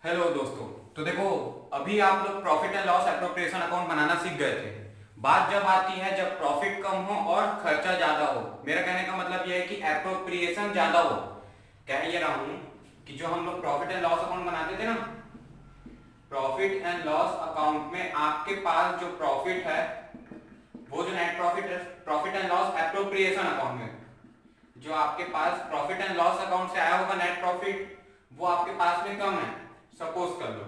Hello दोस्तों। तो देखो, अभी आप लोग profit and loss appropriation account बनाना सीख गए थे। बात जब आती है जब प्रॉफिट कम हो और खर्चा ज्यादा हो, मेरा कहने का मतलब यह है कि एप्रोप्रिएशन ज्यादा हो। कह ये रहा हूं कि जो हम लोग प्रॉफिट एंड लॉस अकाउंट बनाते थे ना, प्रॉफिट एंड लॉस अकाउंट में आपके पास जो प्रॉफिट है, वो जो नेट प्रॉफिट है, profit and loss appropriation account में जो आपके पास प्रॉफिट एंड लॉस अकाउंट से आया होगा नेट प्रॉफिट, वो आपके पास में कम है। सपोज कर लो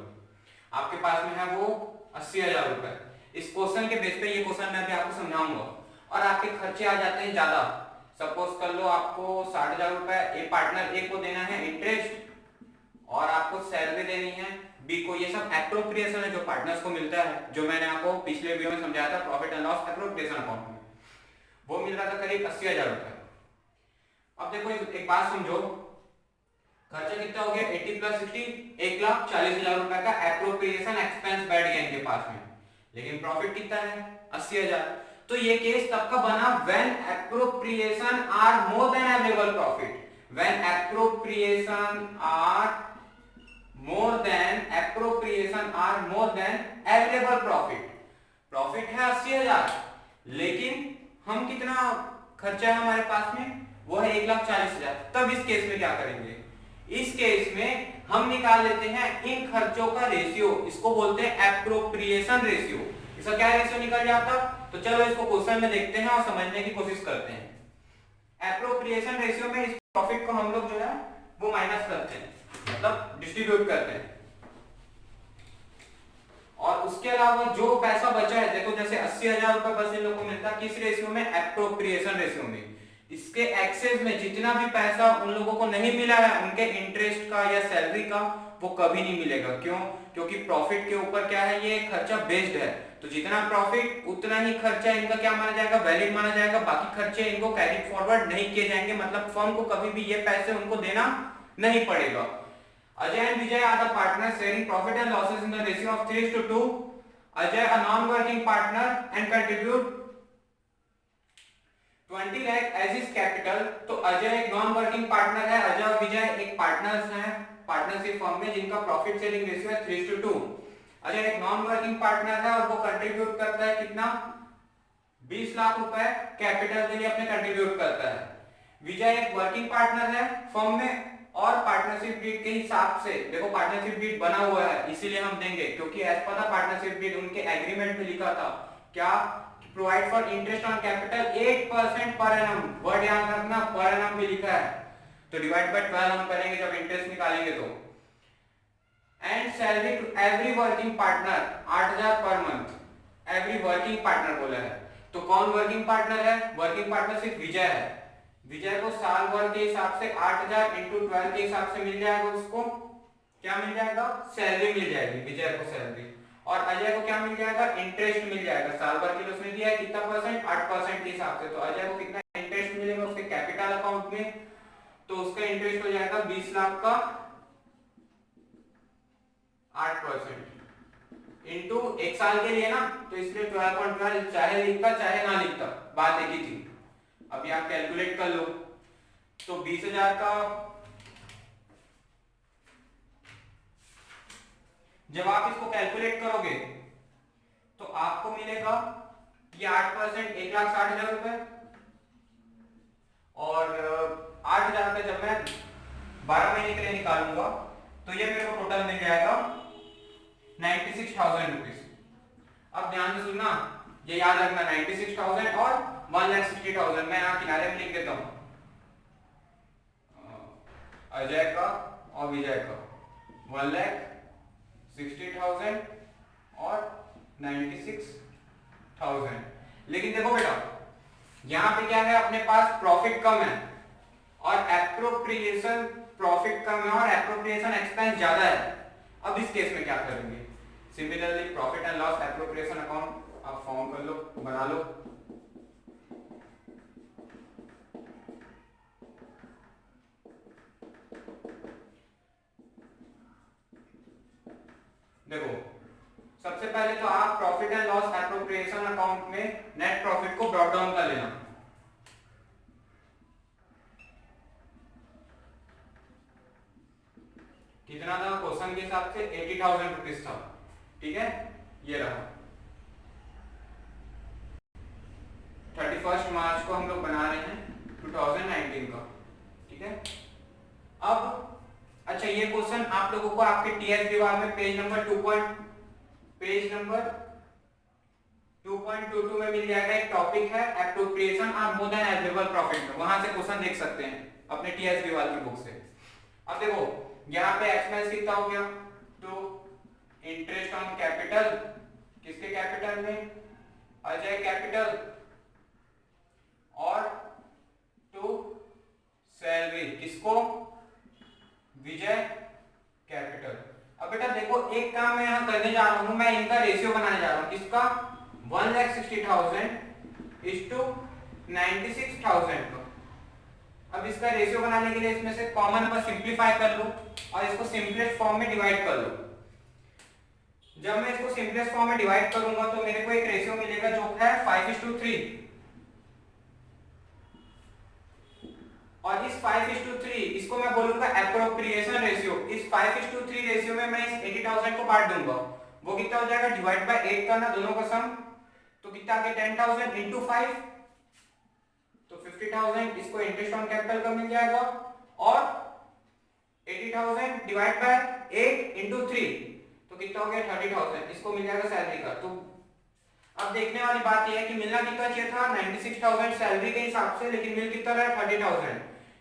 आपके पास में है वो 80,000 रुपए। इस क्वेश्चन के बेस पे, ये क्वेश्चन मैं अभी आपको समझाऊंगा, और आपके खर्चे आ जाते हैं ज्यादा। सपोज कर लो आपको 60,000 रुपए ए पार्टनर ए को देना है इंटरेस्ट, और आपको सैलरी देनी है बी को। ये सब एप्रोप्रिएशन है जो पार्टनर्स को मिलता है, जो मैंने आपको पिछले वीडियो में समझाया था profit and loss appropriation account में। वो मिल रहा था करीब 80,000 रुपए। अब देखो एक बात समझो, खर्चा कितना हो गया? 80 प्लस 60, 1,40,000 रुपए का एप्रोप्रिएशन एक्सपेंस बैठ गया इनके पास में। लेकिन प्रॉफिट कितना है? 80,000। तो ये केस तब का बना when appropriation are more than available profit. When appropriation are more than available profit. Profit है 80,000, लेकिन हम कितना खर्चा है हमारे पास में? वो है 1,40,000। तब इस केस में क्या करेंगे? इस केस में हम निकाल लेते हैं इन खर्चों का रेशियो, इसको बोलते हैं एप्रोप्रिएशन रेशियो। इसका क्या रेशियो निकल जाता? तो चलो इसको क्वेश्चन में देखते हैं और समझने की कोशिश करते हैं। एप्रोप्रिएशन रेशियो में इस प्रॉफिट को हम लोग जो है वो माइनस करते हैं, मतलब डिस्ट्रीब्यूट करते हैं। और उसके अलावा जो पैसा बचा है, देखो जैसे 80,000 रुपए बस इन लोगों को मिलता है, किस रेशियो में? एप्रोप्रिएशन रेशियो में। इसके एक्सेस में जितना भी पैसा उन लोगों को नहीं मिला है, उनके इंटरेस्ट का या सैलरी का, वो कभी नहीं मिलेगा। क्यों? क्योंकि प्रॉफिट के ऊपर क्या है, ये खर्चा बेस्ड है। तो जितना प्रॉफिट उतना ही खर्चा इनका क्या माना जाएगा? वैलिड माना जाएगा। बाकी खर्चे इनको कैरी फॉरवर्ड नहीं किए जाएंगे, मतलब फर्म को कभी भी ये पैसे उनको देना नहीं पड़ेगा। Ajay and Vijay are the partners sharing profit and losses in the ratio of 3:2. Ajay, a non-working partner, and contribute 20 lakh as his capital. तो अजय एक नॉन वर्किंग पार्टनर है, अजय और विजय एक पार्टनर्स हैं पार्टनरशिप फर्म में, जिनका प्रॉफिट शेयरिंग रेशियो है 3:2। अजय एक नॉन वर्किंग पार्टनर है और वो कंट्रीब्यूट करता है कितना? 20 लाख रुपए कैपिटल के लिए अपने कंट्रीब्यूट करता है। विजय एक वर्किंग पार्टनर है फर्म में, और पार्टनरशिप डीड के हिसाब से, देखो पार्टनरशिप डीड बना हुआ है इसीलिए हम देंगे, क्योंकि as per the partnership deed उनके एग्रीमेंट में लिखा था क्या? Provide for interest on capital 8% per annum. Word याद रखना, पर एनम भी लिखा है, तो डिवाइड बाय 12 हम करेंगे जब इंटरेस्ट निकालेंगे तो। And salary to every working partner 8,000 per month. Every working partner बोला है, तो कौन वर्किंग पार्टनर है? वर्किंग पार्टनर सिर्फ विजय है। विजय को साल भर के हिसाब से 8,000 इंटू 12 के हिसाब से मिल जाएगा। उसको क्या मिल जाएगा? सैलरी मिल जाएगी विजय को, सैलरी। और अजय को क्या मिल जाएगा? इंटरेस्ट मिल जाएगा। साल भर के लिए उसने दिया है कितना परसेंट? 8% के हिसाब से। तो अजय को कितना इंटरेस्ट मिलेगा उसके कैपिटल अकाउंट में? तो उसका इंटरेस्ट हो जाएगा 20 लाख का 8% इंटू एक साल के लिए ना, तो इसलिए 12.12, चाहे लिखता चाहे ना लिखता, बात एक ही थी। अभी आप कैलकुलेट कर लो, तो 20,000 का जब आप इसको कैलकुलेट करोगे तो आपको मिलेगा ये 8%, 1,60,000 रुपए। और 8,000 का जब मैं 12 महीने के लिए निकालूंगा तो ये मेरे को टोटल मिल जाएगा 96,000 रुपीज। अब ध्यान से सुनना, ये याद रखना, 96,000 और 1,60,000 मैं यहाँ किनारे में लिख देता हूं। अजय का और विजय का 1,60,000 और 96,000। लेकिन देखो बेटा, यहां पे क्या है, अपने पास प्रॉफिट कम है और एप्रोप्रिएशन प्रॉफिट कम है और एप्रोप्रिएशन एक्सपेंस ज्यादा है। अब इस केस में क्या करेंगे? Similarly profit and loss appropriation account आप फॉर्म कर लो, बना लो। देखो सबसे पहले तो आप profit and loss appropriation account में नेट प्रॉफिट को ब्रॉट डाउन कर लेना। कितना था क्वेश्चन के हिसाब से 80,000 रुपीज था, ठीक है, ये रहा। 31 मार्च को हम लोग बना रहे हैं 2019 का, ठीक है। अब अच्छा, ये क्वेश्चन आप लोगों को आपके टीएस विभाग में पेज नंबर 2.22 में मिल जाएगा। एक टॉपिक है एप्रोप्रिएशन और मोर देन अवेलेबल प्रॉफिट में, वहां से क्वेश्चन देख सकते हैं अपने टीएस विभाग की बुक से। अब देखो यहाँ पे एक्सपेंस कितना हो गया, तो इंटरेस्ट ऑन कैपिटल, किसके कैपिटल में, अजय कैपिटल, और टू सैलरी, किसको, विजय कैपिटल। अब बेटा देखो एक काम मैं यहाँ करने जा रहा हूँ, मैं इनका रेशियो बनाने जा रहा हूँ, किसका, 1,60,000 इज टू 96,000 का। अब इसका रेशियो बनाने के लिए इसमें से कॉमन पर सिंप्लीफाई कर लो और इसको सिंपलेस्ट फॉर्म में डिवाइड कर लो। जब मैं इसको सिंपलेस्ट फॉर्म में डिवाइड करूंगा तो मेरे को एक रेशियो मिलेगा जो है 5:3, और इस 5:3 इसको मैं बोलूंगा एप्रोप्रिएशन रेशियो। इस 5:3 रेशियो में मैं इस 80,000 को बांट दूंगा, वो कितना हो जाएगा, डिवाइड बाय 8 करना दोनों का सम, तो कितना आ गया 10,000 इंटू 5, तो 50,000 इसको इंटरेस्ट ऑन कैपिटल का मिल जाएगा, और 80,000 डिवाइड बाय 8 इंटू 3 तो कितना हो गया 30,000 इसको मिल जाएगा सैलरी का। तो अब देखने वाली बात यह है कि मिलना कितना चाहिए था 96,000 सैलरी के हिसाब से, लेकिन मिल कितना रहा 30,000।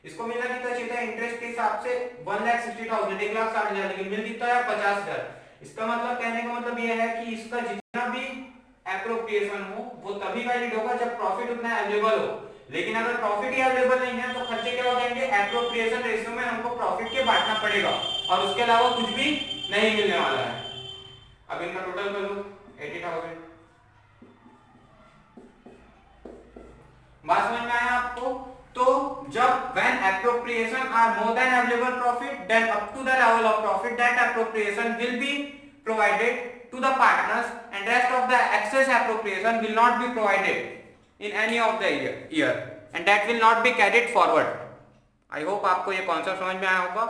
इसको मिलना कितना चाहिए था इंटरेस्ट के हिसाब से 1,60,000 1,60,000, लेकिन मिल कितना है 50,000। इसका मतलब कहने का मतलब यह है कि इसका जितना भी एप्रोप्रिएशन हो वो तभी वैलिड होगा जब प्रॉफिट उतना अवेलेबल हो, लेकिन अगर प्रॉफिट ही अवेलेबल नहीं है तो खर्चे क्या हो जाएंगे, एप्रोप्रिएशन रेशियो में हमको प्रॉफिट के बांटना पड़ेगा और उसके अलावा कुछ भी नहीं मिलने वाला है। अब इनका टोटल कर लो 80,000। बात समझ में आया आपको? तो जब when appropriation are more than available profit, then up to the level of profit that appropriation will be provided to the partners and rest of the excess appropriation will not be provided in any of the year and that will not be carried forward. I hope आपको ये concept समझ में आया होगा।